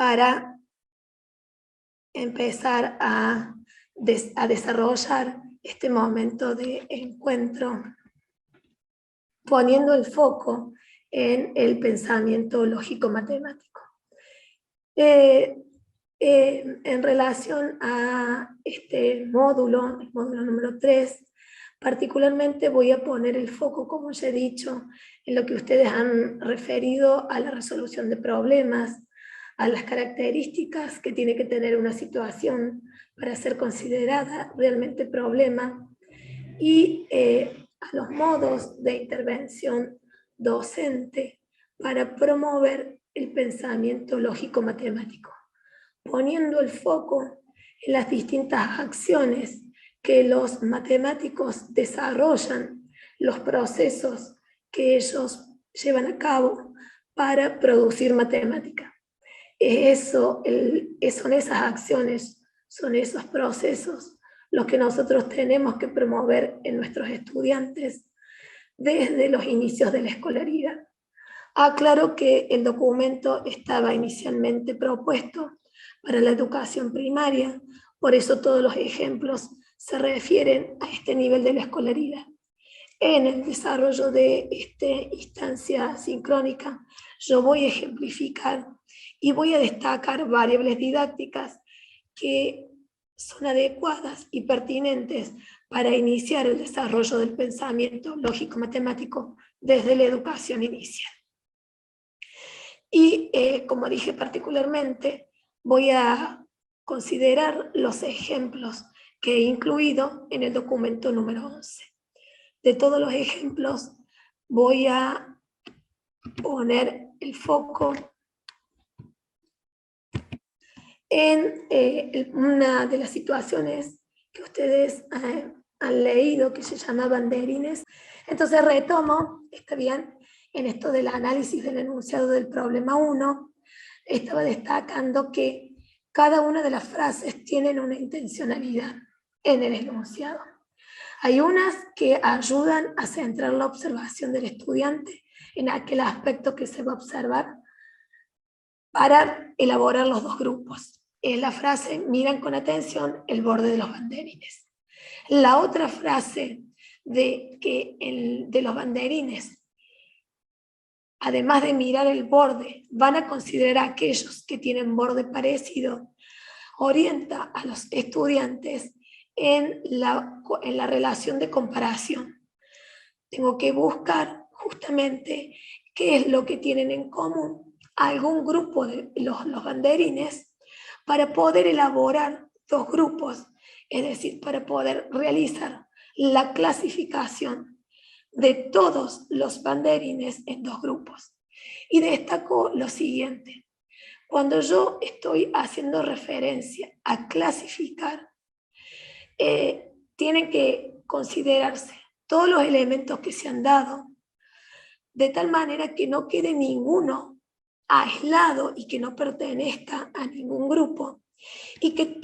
para empezar a desarrollar este momento de encuentro, poniendo el foco en el pensamiento lógico-matemático. En relación a este módulo, el módulo número 3, particularmente voy a poner el foco, como ya he dicho, en lo que ustedes han referido a la resolución de problemas, a las características que tiene que tener una situación para ser considerada realmente problema, y a los modos de intervención docente para promover el pensamiento lógico-matemático, poniendo el foco en las distintas acciones que los matemáticos desarrollan, los procesos que ellos llevan a cabo para producir matemática. Son esas acciones, son esos procesos los que nosotros tenemos que promover en nuestros estudiantes desde los inicios de la escolaridad. Aclaro que el documento estaba inicialmente propuesto para la educación primaria, por eso todos los ejemplos se refieren a este nivel de la escolaridad. En el desarrollo de esta instancia sincrónica, yo voy a ejemplificar y voy a destacar variables didácticas que son adecuadas y pertinentes para iniciar el desarrollo del pensamiento lógico-matemático desde la educación inicial. Y como dije particularmente, voy a considerar los ejemplos que he incluido en el documento número 11. De todos los ejemplos voy a poner el foco en una de las situaciones que ustedes han leído, que se llama banderines. Entonces retomo, está bien, en esto del análisis del enunciado del problema 1, estaba destacando que cada una de las frases tienen una intencionalidad en el enunciado. Hay unas que ayudan a centrar la observación del estudiante en aquel aspecto que se va a observar para elaborar los dos grupos. Es la frase, miran con atención el borde de los banderines. La otra frase de los banderines, además de mirar el borde, van a considerar a aquellos que tienen borde parecido, orienta a los estudiantes en la relación de comparación. Tengo que buscar justamente qué es lo que tienen en común algún grupo de los banderines para poder elaborar dos grupos, es decir, para poder realizar la clasificación de todos los banderines en dos grupos. Y destaco lo siguiente: cuando yo estoy haciendo referencia a clasificar, tienen que considerarse todos los elementos que se han dado, de tal manera que no quede ninguno aislado y que no pertenezca a ningún grupo, y que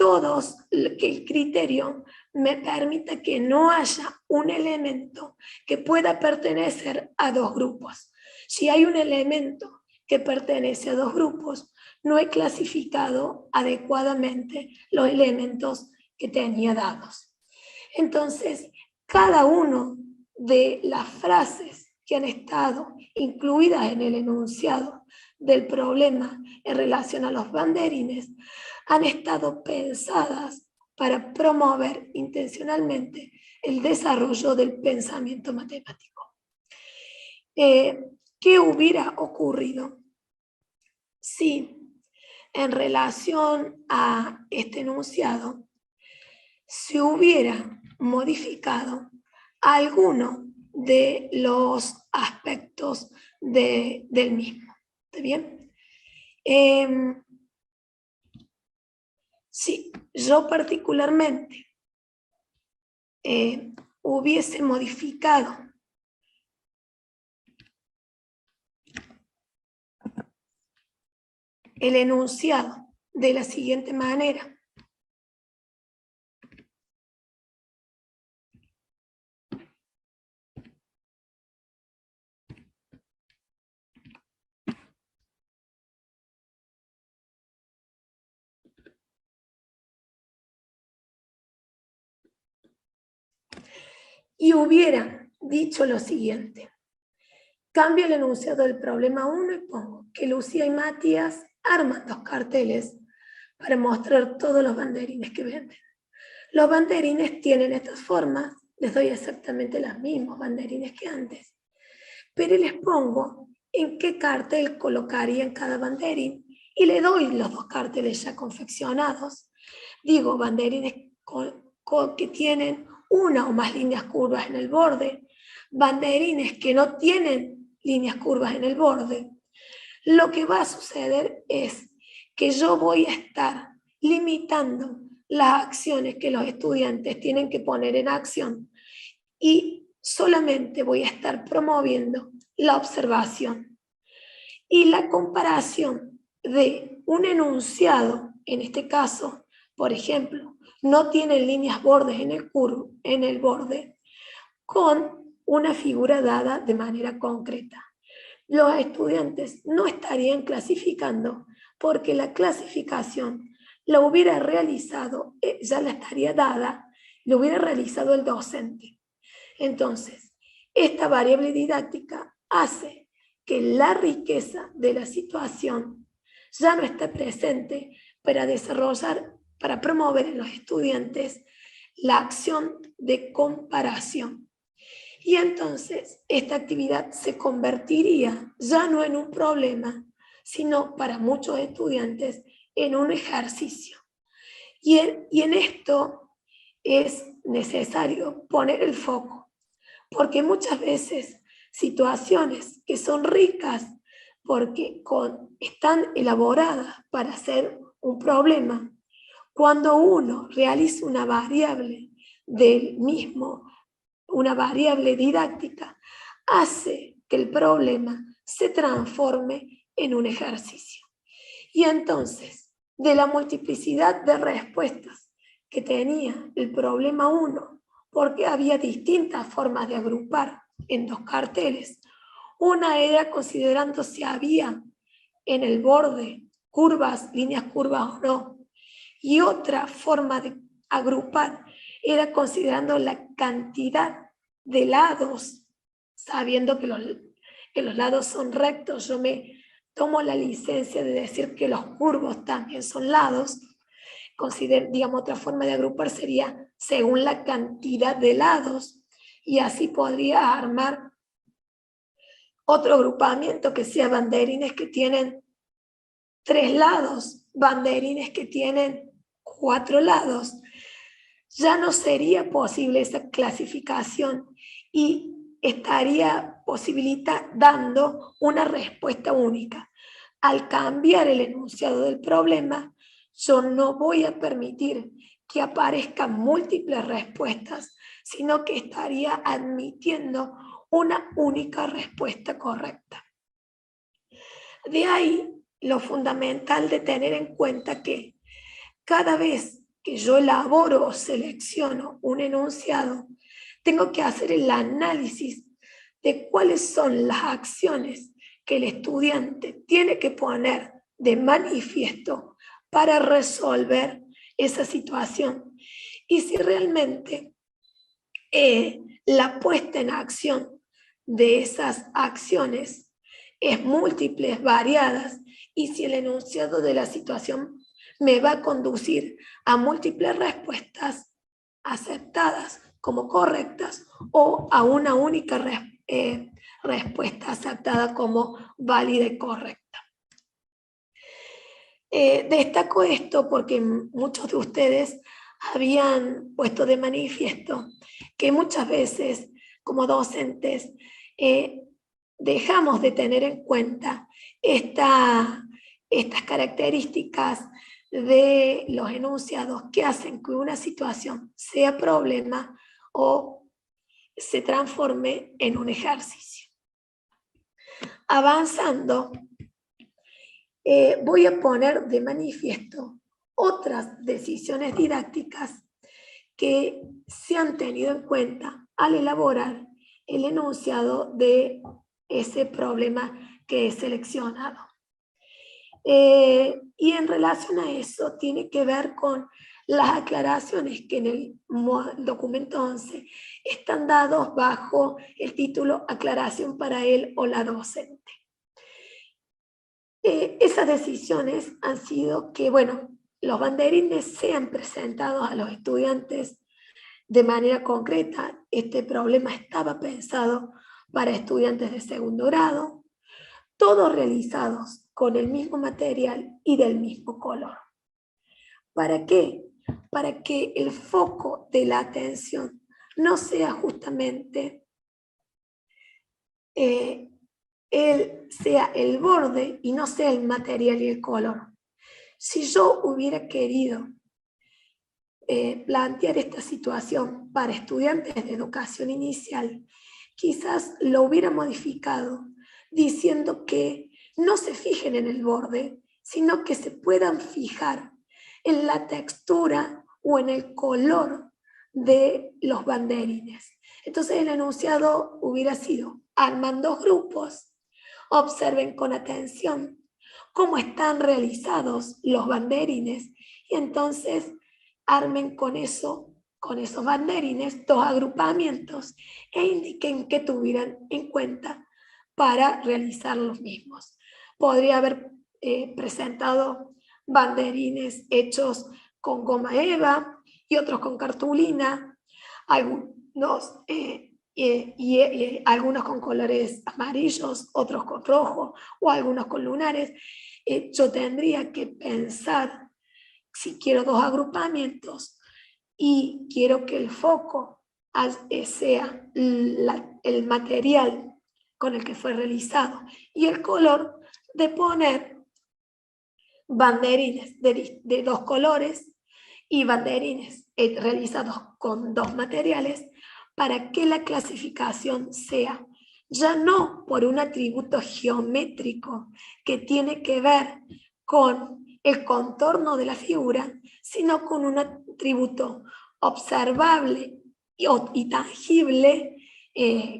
el criterio me permita que no haya un elemento que pueda pertenecer a dos grupos. Si hay un elemento que pertenece a dos grupos, no he clasificado adecuadamente los elementos que tenía dados. Entonces, cada uno de las frases que han estado incluidas en el enunciado del problema en relación a los banderines han estado pensadas para promover intencionalmente el desarrollo del pensamiento matemático. ¿Qué hubiera ocurrido si en relación a este enunciado se hubiera modificado alguno de los aspectos del mismo? ¿Está bien? Si yo particularmente hubiese modificado el enunciado de la siguiente manera: y hubiera dicho lo siguiente. Cambio el enunciado del problema 1 y pongo que Lucía y Matías arman 2 carteles para mostrar todos los banderines que venden. Los banderines tienen estas formas, les doy exactamente los mismos banderines que antes, pero les pongo en qué cartel colocaría en cada banderín y le doy los 2 carteles ya confeccionados. Digo, banderines que tienen una o más líneas curvas en el borde, banderines que no tienen líneas curvas en el borde. Lo que va a suceder es que yo voy a estar limitando las acciones que los estudiantes tienen que poner en acción y solamente voy a estar promoviendo la observación y la comparación de un enunciado, en este caso, por ejemplo, no tiene líneas bordes en el borde, con una figura dada de manera concreta. Los estudiantes no estarían clasificando porque la clasificación la hubiera realizado, ya la estaría dada, lo hubiera realizado el docente. Entonces, esta variable didáctica hace que la riqueza de la situación ya no esté presente para desarrollar, para promover en los estudiantes la acción de comparación. Y entonces esta actividad se convertiría ya no en un problema, sino para muchos estudiantes en un ejercicio. Y en esto es necesario poner el foco, porque muchas veces situaciones que son ricas porque están elaboradas para ser un problema, cuando uno realiza una variable del mismo, una variable didáctica, hace que el problema se transforme en un ejercicio. Y entonces, de la multiplicidad de respuestas que tenía el problema 1, porque había distintas formas de agrupar en 2 carteles, una era considerando si había en el borde curvas, líneas curvas o no, y otra forma de agrupar era considerando la cantidad de lados, sabiendo que los lados son rectos. Yo me tomo la licencia de decir que los curvos también son lados. Digamos, otra forma de agrupar sería según la cantidad de lados, y así podría armar otro agrupamiento que sea banderines que tienen 3 lados, banderines que tienen 4 lados. Ya no sería posible esa clasificación y estaría dando una respuesta única. Al cambiar el enunciado del problema, yo no voy a permitir que aparezcan múltiples respuestas, sino que estaría admitiendo una única respuesta correcta. De ahí lo fundamental de tener en cuenta que cada vez que yo elaboro o selecciono un enunciado, tengo que hacer el análisis de cuáles son las acciones que el estudiante tiene que poner de manifiesto para resolver esa situación. Y si realmente la puesta en acción de esas acciones es múltiples, variadas, y si el enunciado de la situación me va a conducir a múltiples respuestas aceptadas como correctas o a una única respuesta aceptada como válida y correcta. Destaco esto porque muchos de ustedes habían puesto de manifiesto que muchas veces como docentes dejamos de tener en cuenta estas características de los enunciados que hacen que una situación sea problema o se transforme en un ejercicio. Avanzando, voy a poner de manifiesto otras decisiones didácticas que se han tenido en cuenta al elaborar el enunciado de ese problema que he seleccionado. Y en relación a eso tiene que ver con las aclaraciones que en el documento 11 están dados bajo el título Aclaración para él o la docente. Esas decisiones han sido que, bueno, los banderines sean presentados a los estudiantes de manera concreta. Este problema estaba pensado para estudiantes de segundo grado, todos realizados con el mismo material y del mismo color. ¿Para qué? Para que el foco de la atención no sea justamente sea el borde y no sea el material y el color. Si yo hubiera querido plantear esta situación para estudiantes de educación inicial, quizás lo hubiera modificado diciendo que no se fijen en el borde, sino que se puedan fijar en la textura o en el color de los banderines. Entonces el enunciado hubiera sido: arman dos grupos, observen con atención cómo están realizados los banderines y entonces armen con esos banderines dos agrupamientos e indiquen qué tuvieran en cuenta para realizar los mismos. Podría haber presentado banderines hechos con goma eva y otros con cartulina, algunos algunos con colores amarillos, otros con rojo o algunos con lunares. Yo tendría que pensar, si quiero dos agrupamientos y quiero que el foco sea el material con el que fue realizado y el color, de poner banderines de dos colores y banderines realizados con dos materiales, para que la clasificación sea ya no por un atributo geométrico que tiene que ver con el contorno de la figura, sino con un atributo observable y tangible,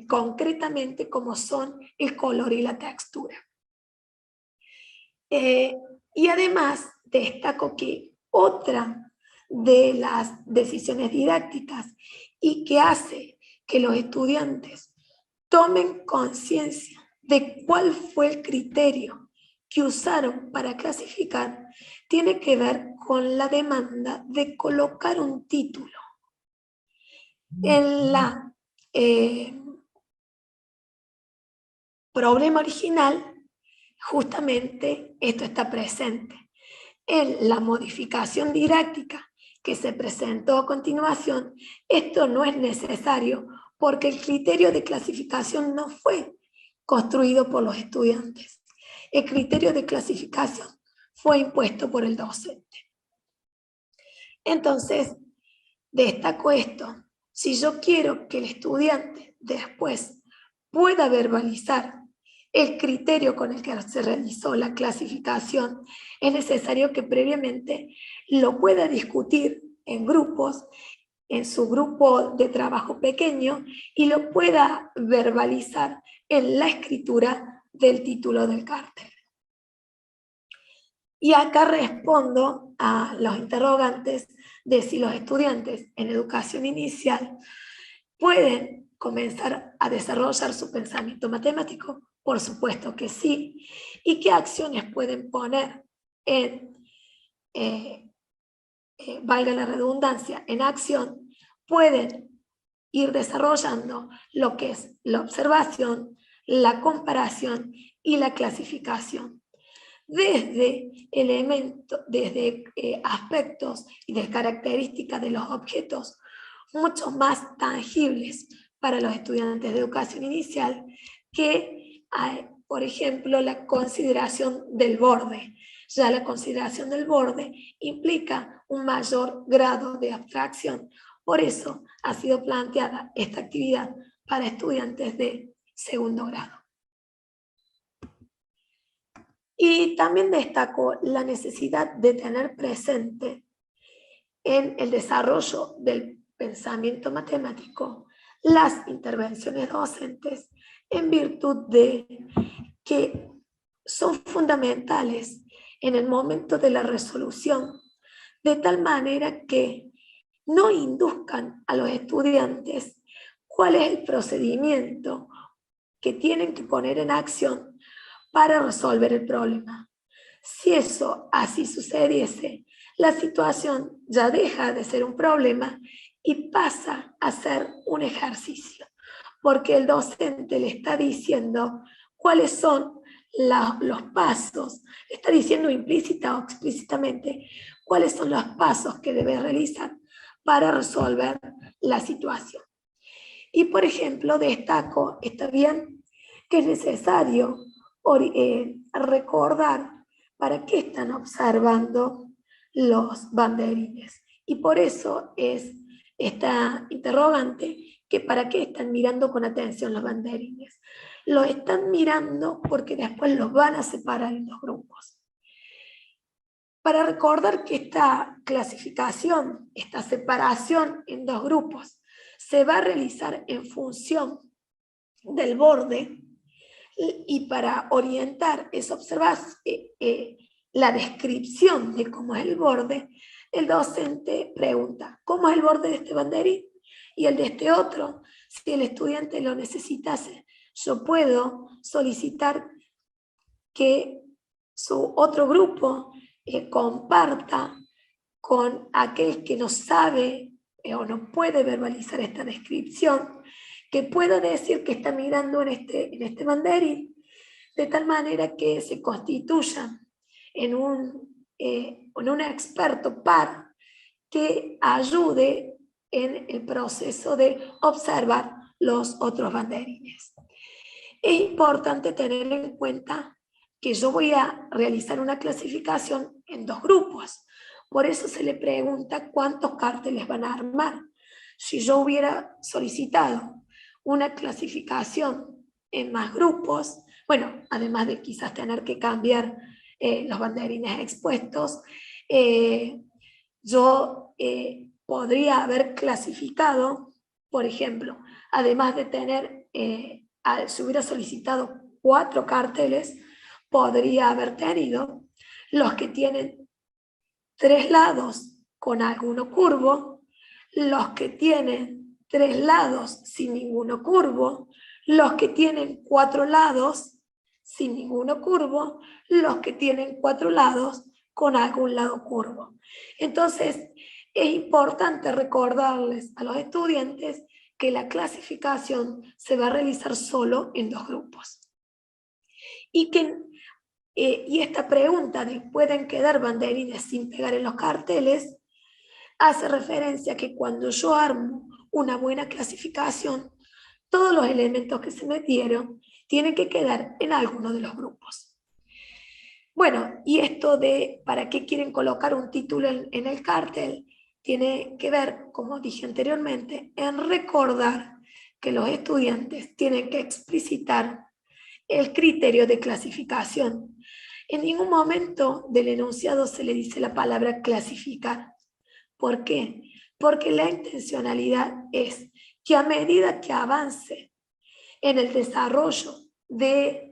concretamente, como son el color y la textura. Y además destaco que otra de las decisiones didácticas y que hace que los estudiantes tomen conciencia de cuál fue el criterio que usaron para clasificar tiene que ver con la demanda de colocar un título. En la problema original, justamente esto está presente. En la modificación didáctica que se presentó a continuación, esto no es necesario porque el criterio de clasificación no fue construido por los estudiantes. El criterio de clasificación fue impuesto por el docente. Entonces, destaco esto. Si yo quiero que el estudiante después pueda verbalizar el criterio con el que se realizó la clasificación, es necesario que previamente lo pueda discutir en grupos, en su grupo de trabajo pequeño, y lo pueda verbalizar en la escritura del título del cartel. Y acá respondo a los interrogantes de si los estudiantes en educación inicial pueden comenzar a desarrollar su pensamiento matemático. Por supuesto que sí. ¿Y qué acciones pueden poner en, valga la redundancia, en acción? Pueden ir desarrollando lo que es la observación, la comparación y la clasificación. Desde aspectos y de características de los objetos mucho más tangibles para los estudiantes de educación inicial que, por ejemplo, la consideración del borde. Ya la consideración del borde implica un mayor grado de abstracción. Por eso ha sido planteada esta actividad para estudiantes de segundo grado. Y también destaco la necesidad de tener presente en el desarrollo del pensamiento matemático las intervenciones docentes, en virtud de que son fundamentales en el momento de la resolución de tal manera que no induzcan a los estudiantes cuál es el procedimiento que tienen que poner en acción para resolver el problema. Si eso así sucediese, la situación ya deja de ser un problema y pasa a ser un ejercicio, porque el docente le está diciendo cuáles son los pasos, le está diciendo implícita o explícitamente cuáles son los pasos que debe realizar para resolver la situación. Y por ejemplo, destaco, está bien, que es necesario recordar para qué están observando los banderines. Y por eso es esta interrogante, que para qué están mirando con atención los banderines. Los están mirando porque después los van a separar en dos grupos. Para recordar que esta clasificación, esta separación en dos grupos, se va a realizar en función del borde, y para orientar esa observación, la descripción de cómo es el borde, el docente pregunta, ¿cómo es el borde de este banderín? Y el de este otro, si el estudiante lo necesitase, yo puedo solicitar que su otro grupo comparta con aquel que no sabe o no puede verbalizar esta descripción, que pueda decir que está mirando en este banderín, de tal manera que se constituya en un experto par que ayude en el proceso de observar los otros banderines. Es importante tener en cuenta que yo voy a realizar una clasificación en dos grupos. Por eso se le pregunta cuántos carteles van a armar. Si yo hubiera solicitado una clasificación en más grupos, bueno, además de quizás tener que cambiar los banderines expuestos, yo podría haber clasificado, por ejemplo, además de tener, si hubiera solicitado 4 carteles, podría haber tenido los que tienen 3 lados con alguno curvo, los que tienen 3 lados sin ninguno curvo, los que tienen 4 lados sin ninguno curvo, los que tienen 4 lados con algún lado curvo. Entonces, es importante recordarles a los estudiantes que la clasificación se va a realizar solo en dos grupos. Y esta pregunta de ¿pueden quedar banderines sin pegar en los carteles? Hace referencia a que cuando yo armo una buena clasificación, todos los elementos que se metieron tienen que quedar en alguno de los grupos. Bueno, y esto de para qué quieren colocar un título en el cartel tiene que ver, como dije anteriormente, en recordar que los estudiantes tienen que explicitar el criterio de clasificación. En ningún momento del enunciado se le dice la palabra clasificar. ¿Por qué? Porque la intencionalidad es que a medida que avance en el desarrollo del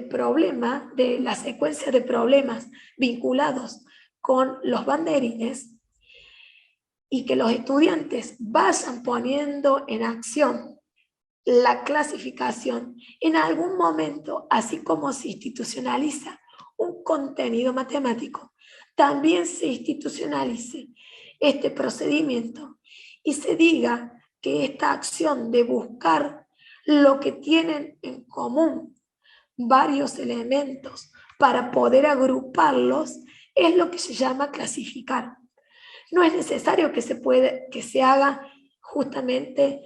problema, de la secuencia de problemas vinculados con los banderines, y que los estudiantes vayan poniendo en acción la clasificación, en algún momento, así como se institucionaliza un contenido matemático, también se institucionalice este procedimiento y se diga que esta acción de buscar lo que tienen en común varios elementos para poder agruparlos es lo que se llama clasificar. No es necesario que se haga justamente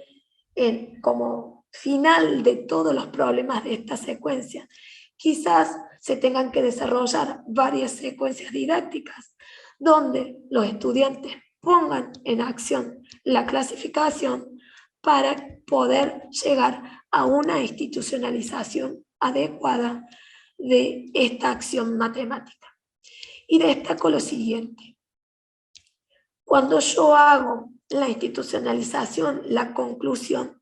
como final de todos los problemas de esta secuencia. Quizás se tengan que desarrollar varias secuencias didácticas donde los estudiantes pongan en acción la clasificación para poder llegar a una institucionalización adecuada de esta acción matemática. Y destaco lo siguiente. Cuando yo hago la institucionalización, la conclusión,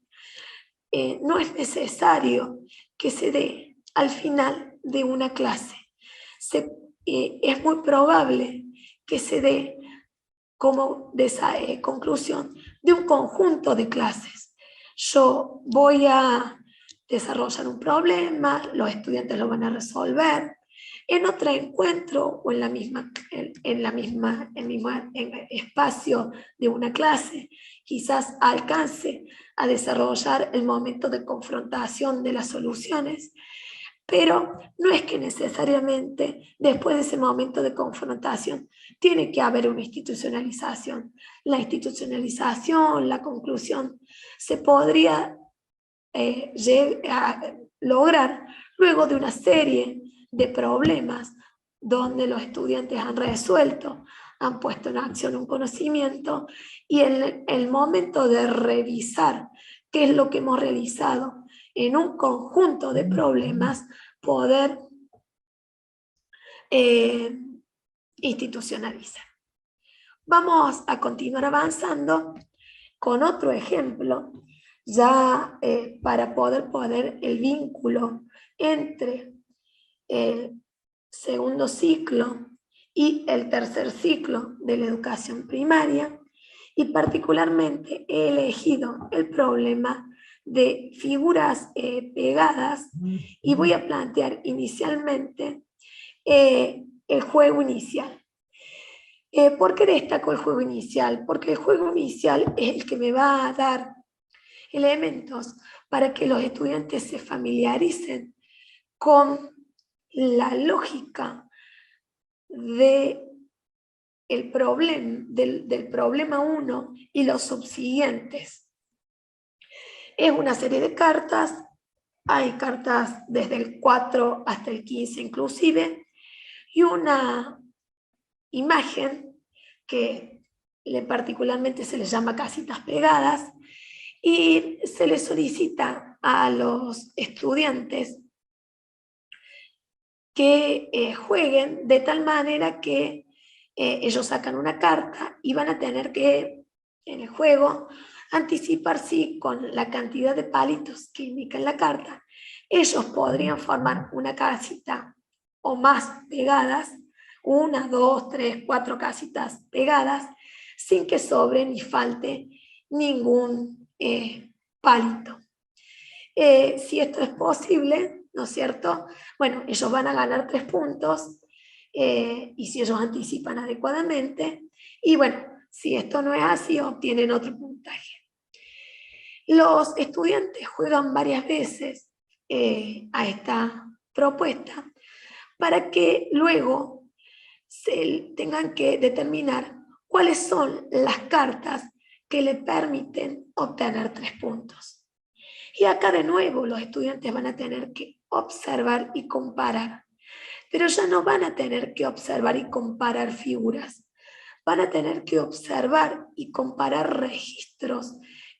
no es necesario que se dé al final de una clase. Es muy probable que se dé como conclusión de un conjunto de clases. Yo voy a desarrollar un problema, los estudiantes lo van a resolver. En otro encuentro o en el mismo espacio de una clase, quizás alcance a desarrollar el momento de confrontación de las soluciones, pero no es que necesariamente después de ese momento de confrontación tiene que haber una institucionalización. La institucionalización, la conclusión, se podría lograr luego de una serie de problemas donde los estudiantes han resuelto, han puesto en acción un conocimiento y en el momento de revisar qué es lo que hemos realizado en un conjunto de problemas, poder institucionalizar. Vamos a continuar avanzando con otro ejemplo, ya para poder poner el vínculo entre el segundo ciclo y el tercer ciclo de la educación primaria, y particularmente he elegido el problema de figuras pegadas y voy a plantear inicialmente el juego inicial. ¿Por qué destaco el juego inicial? Porque el juego inicial es el que me va a dar elementos para que los estudiantes se familiaricen con la lógica del problema 1 y los subsiguientes. Es una serie de cartas, hay cartas desde el 4 hasta el 15 inclusive, y una imagen que particularmente se les llama casitas pegadas, y se les solicita a los estudiantes que jueguen de tal manera que ellos sacan una carta y van a tener que, en el juego, anticipar si con la cantidad de palitos que indica en la carta, ellos podrían formar una casita o más pegadas, 1, 2, 3, 4 casitas pegadas, sin que sobre ni falte ningún palito. Si esto es posible, ¿no es cierto? Bueno, ellos van a ganar 3 puntos y si ellos anticipan adecuadamente, y bueno, si esto no es así, obtienen otro puntaje. Los estudiantes juegan varias veces a esta propuesta para que luego se tengan que determinar cuáles son las cartas que le permiten obtener 3 puntos. Y acá de nuevo los estudiantes van a tener que observar y comparar, pero ya no van a tener que observar y comparar figuras, van a tener que observar y comparar registros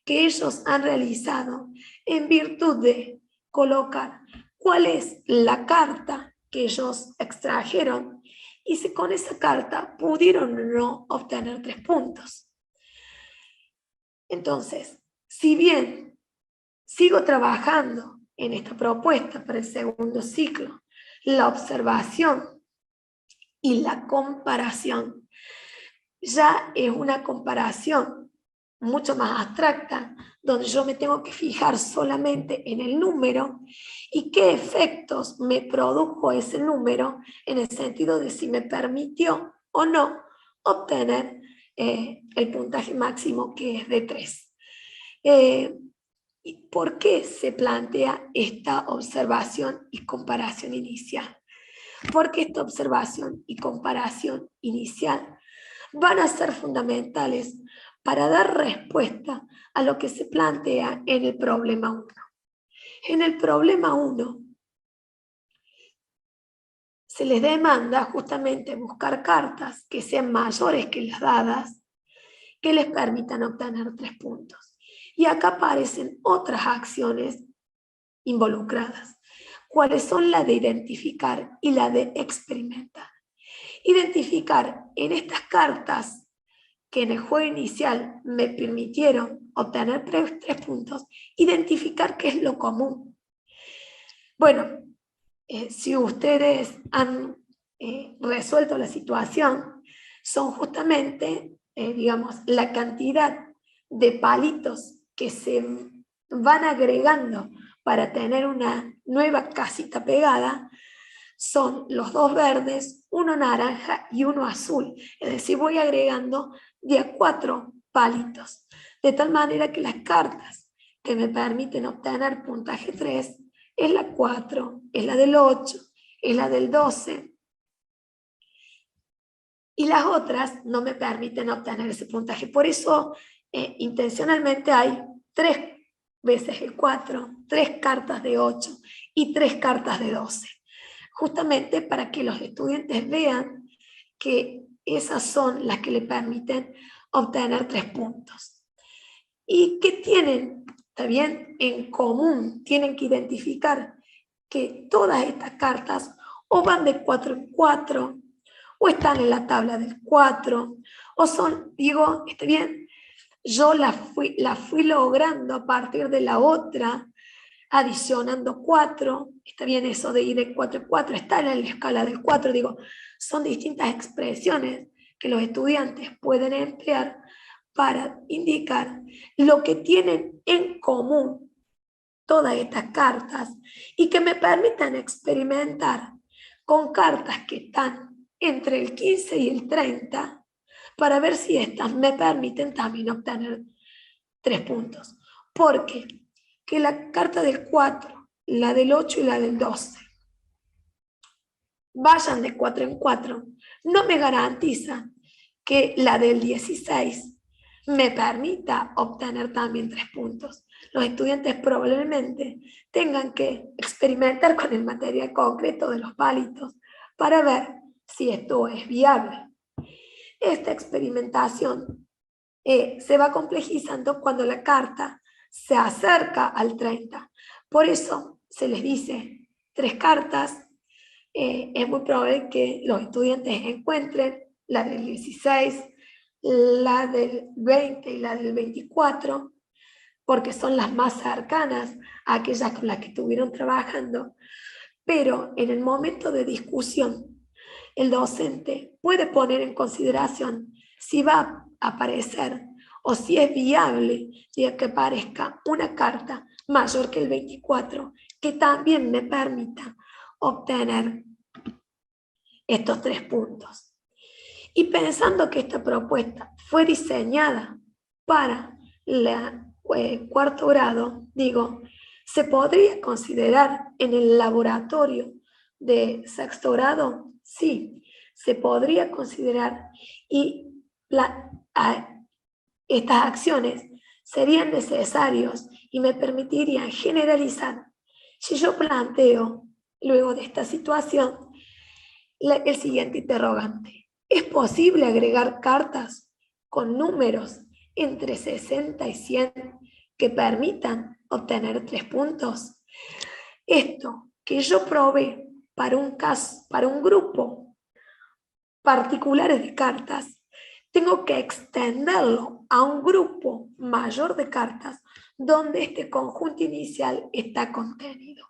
que ellos han realizado en virtud de colocar cuál es la carta que ellos extrajeron y si con esa carta pudieron o no obtener 3 puntos. Entonces, si bien sigo trabajando en esta propuesta para el segundo ciclo, la observación y la comparación ya es una comparación mucho más abstracta, donde yo me tengo que fijar solamente en el número y qué efectos me produjo ese número en el sentido de si me permitió o no obtener el puntaje máximo, que es de 3. ¿Por qué se plantea esta observación y comparación inicial? Porque esta observación y comparación inicial van a ser fundamentales para dar respuesta a lo que se plantea en el problema 1. En el problema 1 se les demanda justamente buscar cartas que sean mayores que las dadas, que les permitan obtener 3 puntos. Y acá aparecen otras acciones involucradas. ¿Cuáles son la de identificar y la de experimentar? Identificar en estas cartas que en el juego inicial me permitieron obtener 3 puntos, identificar qué es lo común. Bueno, si ustedes han resuelto la situación, son justamente, digamos, la cantidad de palitos que se van agregando para tener una nueva casita pegada. Son los dos verdes, uno naranja y uno azul. Es decir, voy agregando de a 4 palitos. De tal manera que las cartas que me permiten obtener puntaje 3 es la 4, es la del 8, es la del 12. Y las otras no me permiten obtener ese puntaje. Por eso, intencionalmente hay 3 veces el 4, 3 cartas de 8 y 3 cartas de 12. Justamente para que los estudiantes vean que esas son las que le permiten obtener 3 puntos. ¿Y qué tienen? ¿Está bien? En común, tienen que identificar que todas estas cartas o van de 4 en 4, o están en la tabla del 4, o son, digo, ¿está bien? Yo la fui logrando a partir de la otra, adicionando 4, está bien eso de ir de 4 en 4, está en la escala del 4, digo, son distintas expresiones que los estudiantes pueden emplear para indicar lo que tienen en común todas estas cartas y que me permitan experimentar con cartas que están entre el 15 y el 30 para ver si estas me permiten también obtener 3 puntos. Porque que la carta del 4, la del 8 y la del 12 vayan de 4 en 4, no me garantiza que la del 16 me permita obtener también 3 puntos. Los estudiantes probablemente tengan que experimentar con el material concreto de los palitos para ver si esto es viable. Esta experimentación se va complejizando cuando la carta se acerca al 30. Por eso se les dice 3 cartas. Es muy probable que los estudiantes encuentren la del 16, la del 20 y la del 24, porque son las más cercanas a aquellas con las que estuvieron trabajando. Pero en el momento de discusión, el docente puede poner en consideración si va a aparecer o si es viable de que aparezca una carta mayor que el 24 que también me permita obtener estos 3 puntos. Y pensando que esta propuesta fue diseñada para el cuarto grado, digo, ¿se podría considerar en el laboratorio de sexto grado? Sí, se podría considerar y estas acciones serían necesarias y me permitirían generalizar. Si yo planteo, luego de esta situación, el siguiente interrogante: ¿es posible agregar cartas con números entre 60 y 100 que permitan obtener 3 puntos? Esto que yo probé para un caso, para un grupo particular de cartas, tengo que extenderlo a un grupo mayor de cartas donde este conjunto inicial está contenido.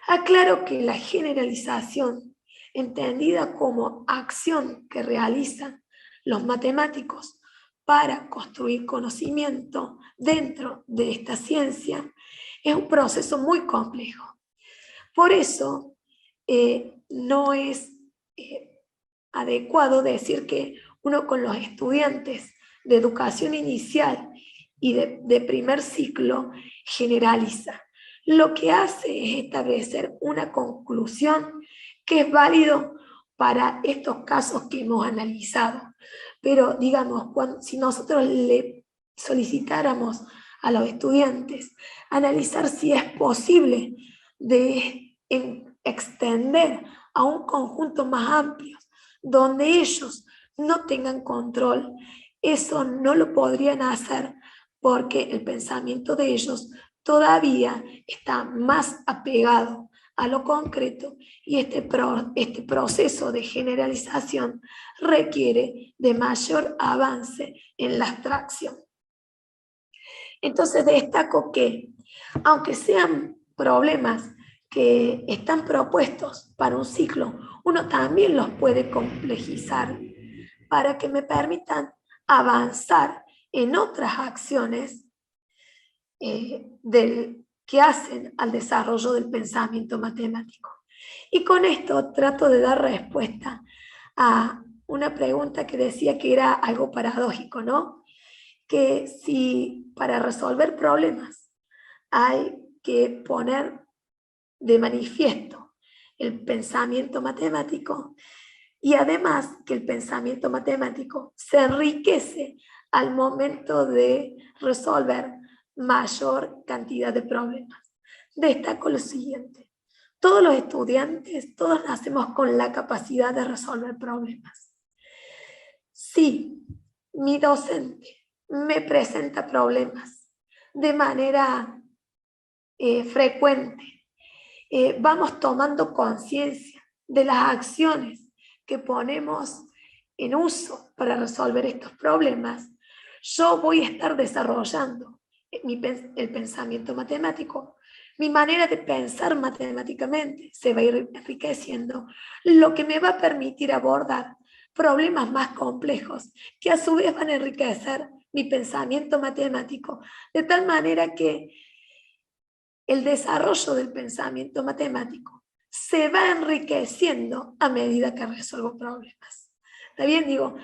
Aclaro que la generalización, entendida como acción que realizan los matemáticos para construir conocimiento dentro de esta ciencia, es un proceso muy complejo. Por eso no es adecuado decir que uno con los estudiantes de educación inicial y de primer ciclo generaliza. Lo que hace es establecer una conclusión que es válido para estos casos que hemos analizado. Pero digamos, si nosotros le solicitáramos a los estudiantes analizar si es posible de extender a un conjunto más amplio, donde ellos no tengan control, eso no lo podrían hacer porque el pensamiento de ellos todavía está más apegado a lo concreto y este proceso de generalización requiere de mayor avance en la abstracción. Entonces destaco que, aunque sean problemas que están propuestos para un ciclo, uno también los puede complejizar para que me permitan avanzar en otras acciones que hacen al desarrollo del pensamiento matemático. Y con esto trato de dar respuesta a una pregunta que decía que era algo paradójico, ¿no? Que si para resolver problemas hay que poner de manifiesto el pensamiento matemático, y además que el pensamiento matemático se enriquece al momento de resolver mayor cantidad de problemas. Destaco lo siguiente: todos los estudiantes, todos nacemos con la capacidad de resolver problemas. Si mi docente me presenta problemas de manera frecuente, vamos tomando conciencia de las acciones que ponemos en uso para resolver estos problemas, yo voy a estar desarrollando el pensamiento matemático. Mi manera de pensar matemáticamente se va a ir enriqueciendo, lo que me va a permitir abordar problemas más complejos, que a su vez van a enriquecer mi pensamiento matemático, de tal manera que el desarrollo del pensamiento matemático se va enriqueciendo a medida que resuelvo problemas. ¿Está bien? Digo,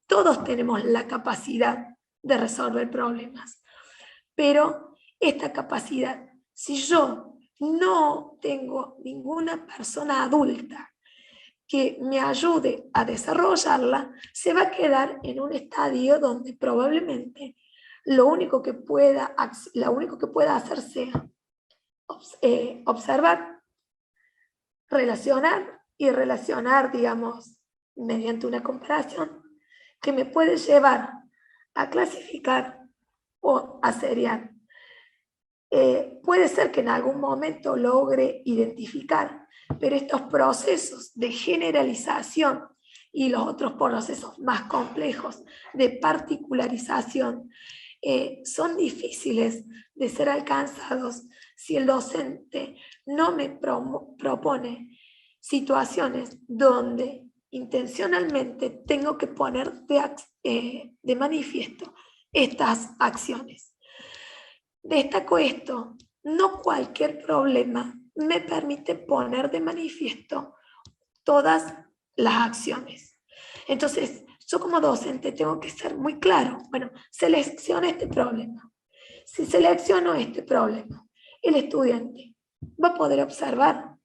todos tenemos la capacidad de resolver problemas, pero esta capacidad, si yo no tengo ninguna persona adulta que me ayude a desarrollarla, se va a quedar en un estadio donde probablemente lo único que pueda hacer sea observar, relacionar y relacionar, digamos, mediante una comparación que me puede llevar a clasificar o a seriar. Puede ser que en algún momento logre identificar, pero estos procesos de generalización y los otros procesos más complejos de particularización son difíciles de ser alcanzados si el docente no me propone situaciones donde intencionalmente tengo que poner de manifiesto estas acciones. Destaco esto: no cualquier problema me permite poner de manifiesto todas las acciones. Entonces, yo como docente tengo que ser muy claro. Bueno, selecciono este problema. Si selecciono este problema, el estudiante va a poder observar,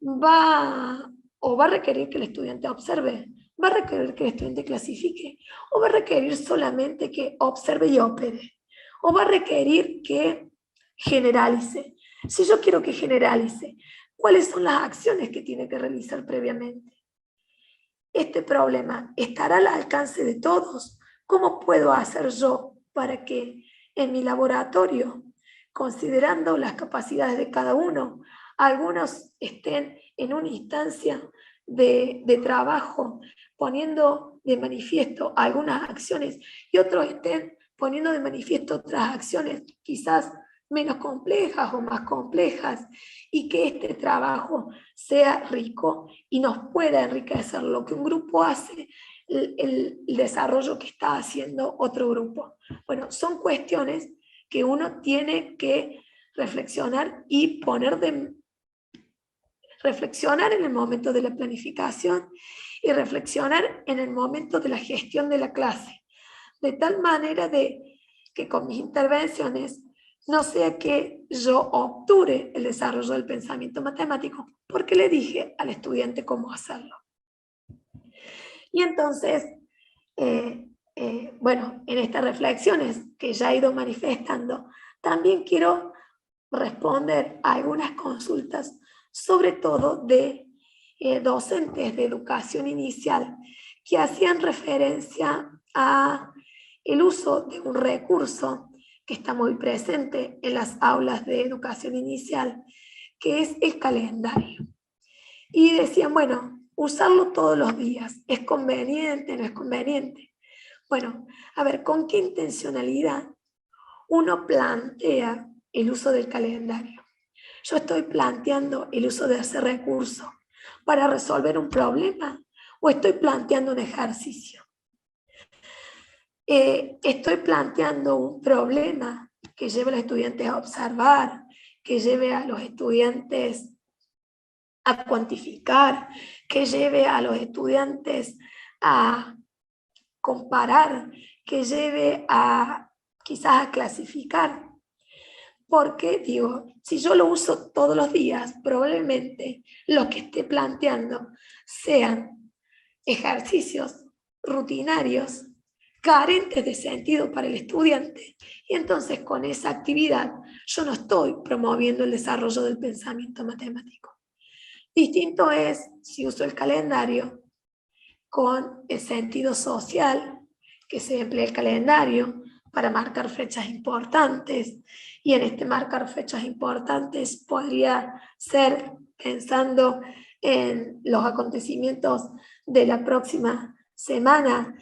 va a requerir que el estudiante observe, va a requerir que el estudiante clasifique, o va a requerir solamente que observe y opere, o va a requerir que generalice. Si yo quiero que generalice, ¿cuáles son las acciones que tiene que realizar previamente? ¿Este problema estará al alcance de todos? ¿Cómo puedo hacer yo para que en mi laboratorio, considerando las capacidades de cada uno, algunos estén en una instancia de trabajo poniendo de manifiesto algunas acciones y otros estén poniendo de manifiesto otras acciones quizás menos complejas o más complejas, y que este trabajo sea rico y nos pueda enriquecer lo que un grupo hace, el desarrollo que está haciendo otro grupo? Bueno, son cuestiones que uno tiene que reflexionar y reflexionar en el momento de la planificación y reflexionar en el momento de la gestión de la clase, de tal manera de que con mis intervenciones no sea que yo obture el desarrollo del pensamiento matemático porque le dije al estudiante cómo hacerlo. Y entonces, bueno, en estas reflexiones que ya he ido manifestando, también quiero responder a algunas consultas, sobre todo de docentes de educación inicial, que hacían referencia a el uso de un recurso que está muy presente en las aulas de educación inicial, que es el calendario. Y decían, bueno, usarlo todos los días, ¿es conveniente, no es conveniente? Bueno, a ver, ¿con qué intencionalidad uno plantea el uso del calendario? Yo estoy planteando el uso de ese recurso para resolver un problema o estoy planteando un ejercicio. Estoy planteando un problema que lleve a los estudiantes a observar, que lleve a los estudiantes a cuantificar, que lleve a los estudiantes a comparar, que lleve a quizás a clasificar. Porque digo, si yo lo uso todos los días, probablemente lo que esté planteando sean ejercicios rutinarios, carentes de sentido para el estudiante, y entonces con esa actividad yo no estoy promoviendo el desarrollo del pensamiento matemático. Distinto es si uso el calendario con el sentido social, que se emplea el calendario para marcar fechas importantes, y en este marcar fechas importantes podría ser pensando en los acontecimientos de la próxima semana,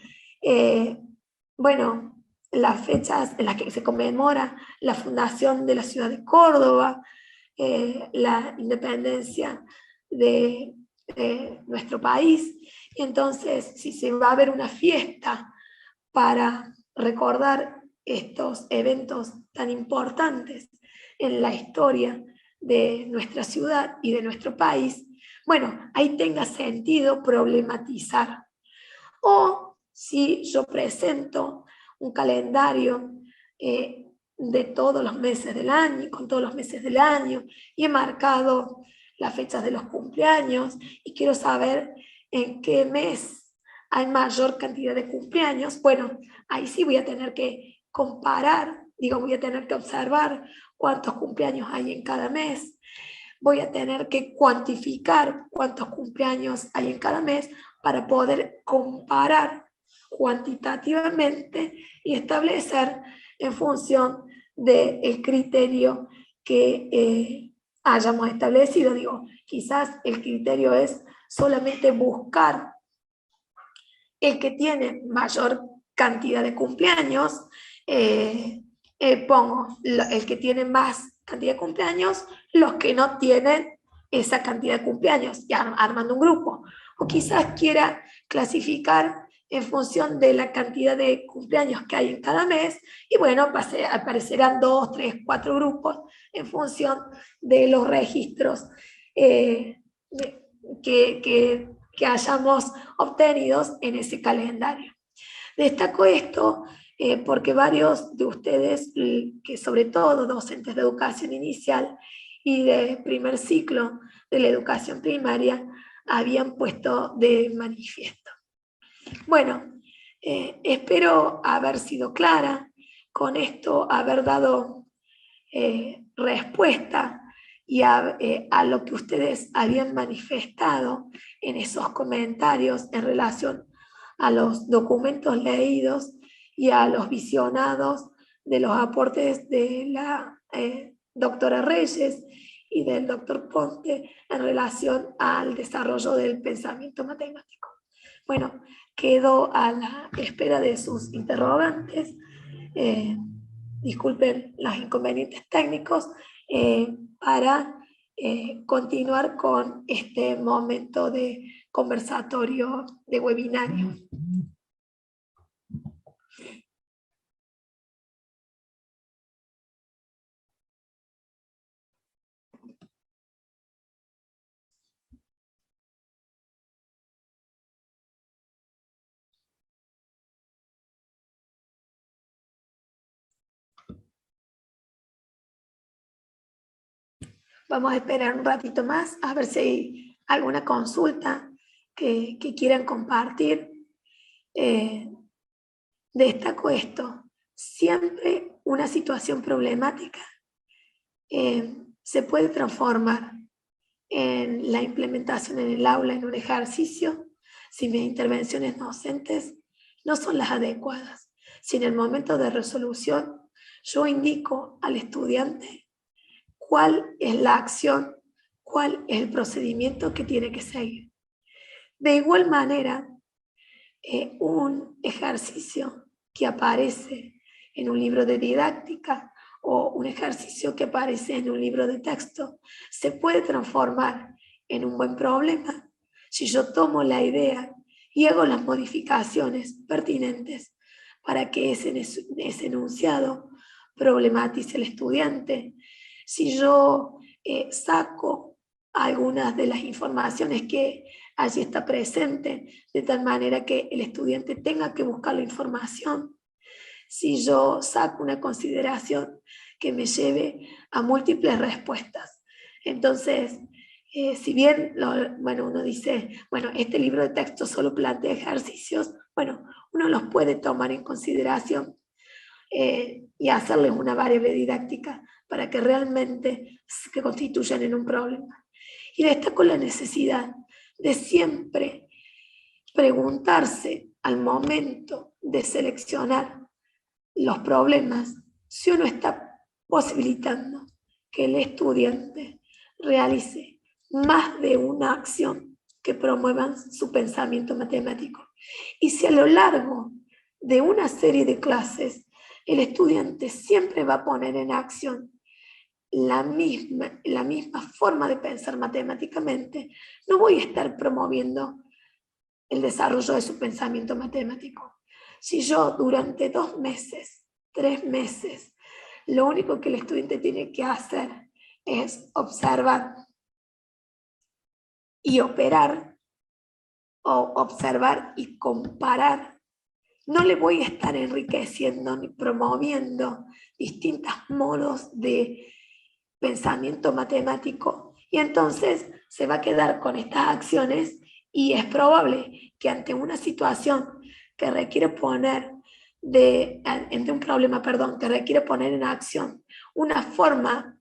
bueno, las fechas en las que se conmemora la fundación de la ciudad de Córdoba, la independencia de nuestro país. Y entonces, si se va a haber una fiesta para recordar estos eventos tan importantes en la historia de nuestra ciudad y de nuestro país, bueno, ahí tenga sentido problematizar. O si yo presento un calendario de todos los meses del año, con todos los meses del año, y he marcado las fechas de los cumpleaños y quiero saber en qué mes hay mayor cantidad de cumpleaños, bueno, ahí sí voy a tener que comparar, voy a tener que observar cuántos cumpleaños hay en cada mes, voy a tener que cuantificar cuántos cumpleaños hay en cada mes para poder comparar cuantitativamente y establecer en función del criterio que hayamos establecido. Quizás el criterio es solamente buscar el que tiene mayor cantidad de cumpleaños, pongo el que tiene más cantidad de cumpleaños, los que no tienen esa cantidad de cumpleaños, ya armando un grupo. O quizás quiera clasificar en función de la cantidad de cumpleaños que hay en cada mes, y bueno, aparecerán 2, 3, 4 grupos en función de los registros que hayamos obtenidos en ese calendario. Destaco esto porque varios de ustedes, que sobre todo docentes de educación inicial y de primer ciclo de la educación primaria, habían puesto de manifiesto. Bueno, espero haber sido clara, con esto haber dado respuesta y a lo que ustedes habían manifestado en esos comentarios en relación a los documentos leídos y a los visionados de los aportes de la doctora Reyes y del doctor Ponte en relación al desarrollo del pensamiento matemático. Bueno, quedo a la espera de sus interrogantes. Disculpen los inconvenientes técnicos, para continuar con este momento de conversatorio, de webinario. Vamos a esperar un ratito más a ver si hay alguna consulta que quieran compartir. Destaco esto: siempre una situación problemática se puede transformar en la implementación en el aula en un ejercicio si mis intervenciones docentes no son las adecuadas. Si en el momento de resolución yo indico al estudiante cuál es la acción, cuál es el procedimiento que tiene que seguir. De igual manera, un ejercicio que aparece en un libro de didáctica o un ejercicio que aparece en un libro de texto se puede transformar en un buen problema si yo tomo la idea y hago las modificaciones pertinentes para que ese enunciado problematice al estudiante. Si yo saco algunas de las informaciones que allí está presente, de tal manera que el estudiante tenga que buscar la información. Si yo saco una consideración que me lleve a múltiples respuestas. Entonces, si bien uno dice, bueno, este libro de texto solo plantea ejercicios, bueno, uno los puede tomar en consideración y hacerles una variable didáctica para que realmente se constituyan en un problema. Y destaco la necesidad de siempre preguntarse al momento de seleccionar los problemas si uno está posibilitando que el estudiante realice más de una acción que promuevan su pensamiento matemático. Y si a lo largo de una serie de clases el estudiante siempre va a poner en acción la misma forma de pensar matemáticamente, no voy a estar promoviendo el desarrollo de su pensamiento matemático. Si yo durante 2 meses, 3 meses, lo único que el estudiante tiene que hacer es observar y operar, o observar y comparar, no le voy a estar enriqueciendo ni promoviendo distintos modos de pensamiento matemático, y entonces se va a quedar con estas acciones, y es probable que ante una situación que requiere poner ante un problema, que requiere poner en acción una forma,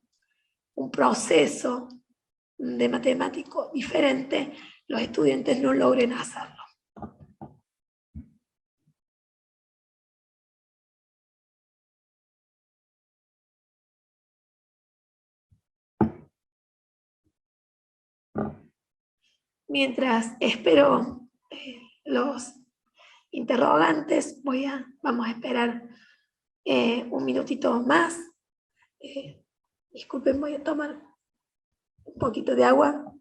un proceso de matemático diferente, los estudiantes no logren hacerlo. Mientras espero los interrogantes, vamos a esperar un minutito más. Disculpen, voy a tomar un poquito de agua.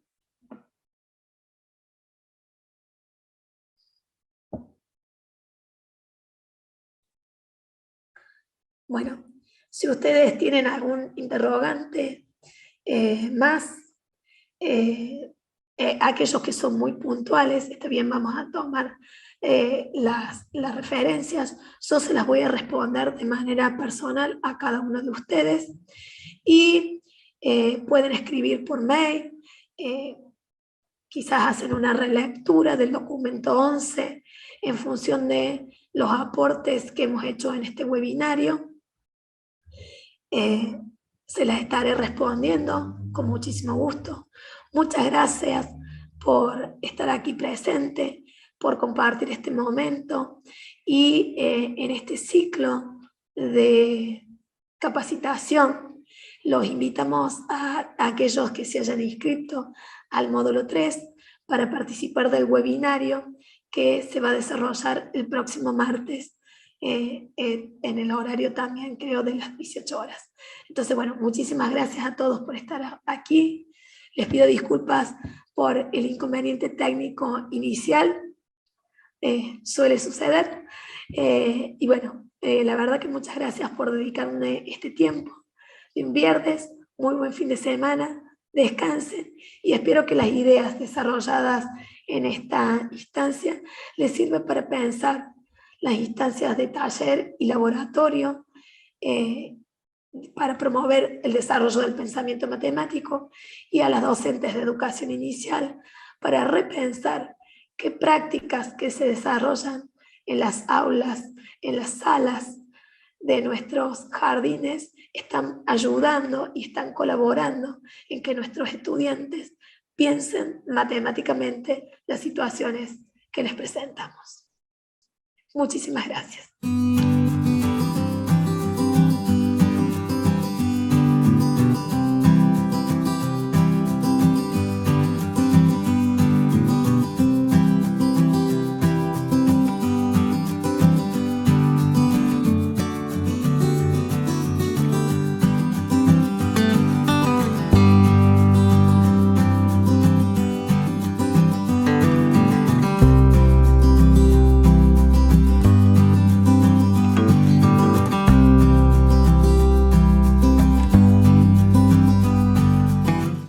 Bueno, si ustedes tienen algún interrogante más, aquellos que son muy puntuales, está bien, vamos a tomar las referencias. Yo se las voy a responder de manera personal a cada uno de ustedes, y pueden escribir por mail, quizás hacen una relectura del documento 11 en función de los aportes que hemos hecho en este webinario. Se las estaré respondiendo con muchísimo gusto. Muchas gracias por estar aquí presente, por compartir este momento, y en este ciclo de capacitación los invitamos a aquellos que se hayan inscrito al módulo 3 para participar del webinario que se va a desarrollar el próximo martes en el horario también, creo, de las 18 horas. Entonces, bueno, muchísimas gracias a todos por estar aquí. Les pido disculpas por el inconveniente técnico inicial, suele suceder. Y bueno, la verdad que muchas gracias por dedicarme este tiempo de un viernes. Muy buen fin de semana, descansen, y espero que las ideas desarrolladas en esta instancia les sirvan para pensar las instancias de taller y laboratorio para promover el desarrollo del pensamiento matemático, y a las docentes de educación inicial para repensar qué prácticas que se desarrollan en las aulas, en las salas de nuestros jardines, están ayudando y están colaborando en que nuestros estudiantes piensen matemáticamente las situaciones que les presentamos. Muchísimas gracias.